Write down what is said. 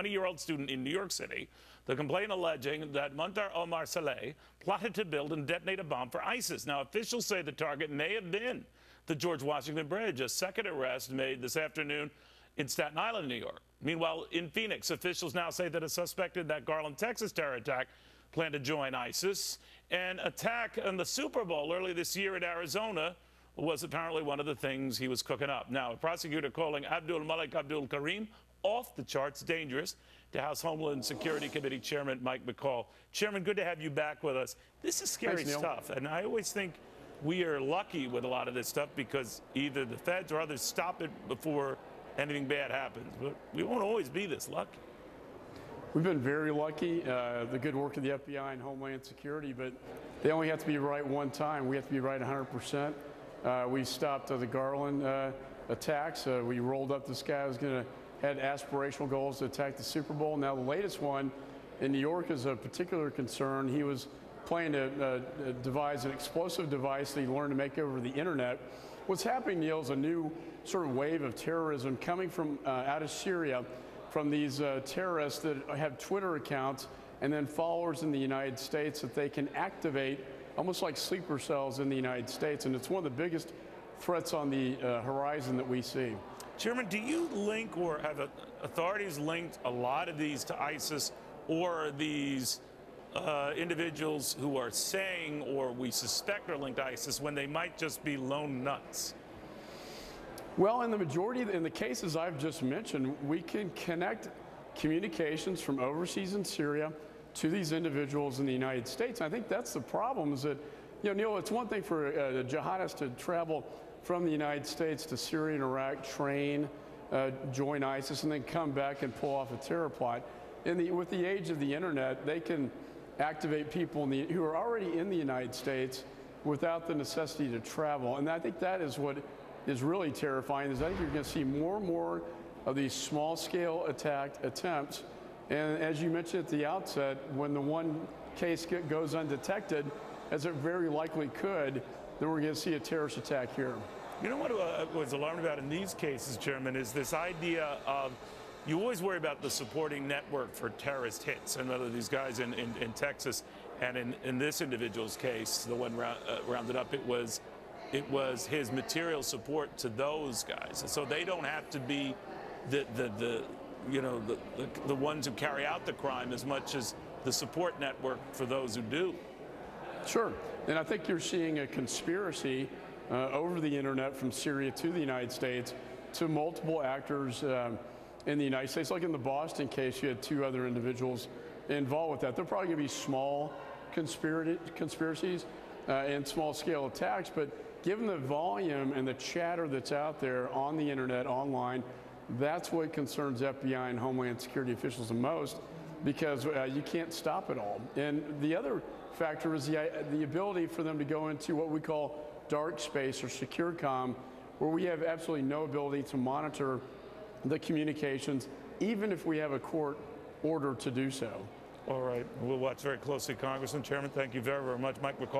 20-year-old student in New York City. The complaint alleging that Muntar Omar Saleh plotted to build and detonate a bomb for ISIS. Now, officials say the target may have been the George Washington Bridge, a second arrest made this afternoon in Staten Island, New York. Meanwhile, in Phoenix, officials now say that a suspect in that Garland, Texas terror attack planned to join ISIS. An attack on the Super Bowl early this year in Arizona was apparently one of the things he was cooking up. Now, a prosecutor calling Abdul Malik Abdul Karim off the charts dangerous to House Homeland Security Committee Chairman Mike McCaul. Chairman, good to have you back with us. This is scary stuff, and I always think we are lucky with a lot of this stuff because either the feds or others stop it before anything bad happens, but we won't always be this lucky. We've been very lucky, the good work of the FBI and Homeland Security, but they only have to be right one time. We have to be right 100%. We stopped the Garland attacks. We rolled up this guy who was going to had aspirational goals to attack the Super Bowl. Now the latest one in New York is a particular concern. He was planning to devise an explosive device that he learned to make over the internet. What's happening, Neil, is a new sort of wave of terrorism coming from out of Syria, from these terrorists that have Twitter accounts and then followers in the United States that they can activate almost like sleeper cells in the United States. And it's one of the biggest threats on the horizon that we see. Chairman, do you link or have authorities linked a lot of these to ISIS, or these individuals who are saying or we suspect are linked to ISIS when they might just be lone nuts? Well, in the majority, in the cases I've just mentioned, we can connect communications from overseas in Syria to these individuals in the United States. And I think that's the problem, is that, Neil, it's one thing for a jihadist to travel from the United States to Syria and Iraq, train, join ISIS, and then come back and pull off a terror plot. With the age of the internet, they can activate people who are already in the United States without the necessity to travel. And I think that is what is really terrifying, is I think you're going to see more and more of these small-scale attack attempts. And as you mentioned at the outset, when the one case goes undetected, as it very likely could, then we're going to see a terrorist attack here. You know what was alarming about in these cases, Chairman, is this idea of you always worry about the supporting network for terrorist hits, and whether these guys in Texas and in this individual's case, the one rounded up, it was his material support to those guys, so they don't have to be the ones who carry out the crime as much as the support network for those who do. Sure, and I think you're seeing a conspiracy over the internet from Syria to the United States to multiple actors in the United States. Like in the Boston case, you had two other individuals involved with that. They're probably going to be small conspiracies and small-scale attacks, but given the volume and the chatter that's out there on the internet, online, that's what concerns FBI and Homeland Security officials the most, because you can't stop it all. And the other factor is the ability for them to go into what we call dark space or secure comm, where we have absolutely no ability to monitor the communications, even if we have a court order to do so. All right. We'll watch very closely, Congressman. Chairman, thank you very, very much. Mike McCaul.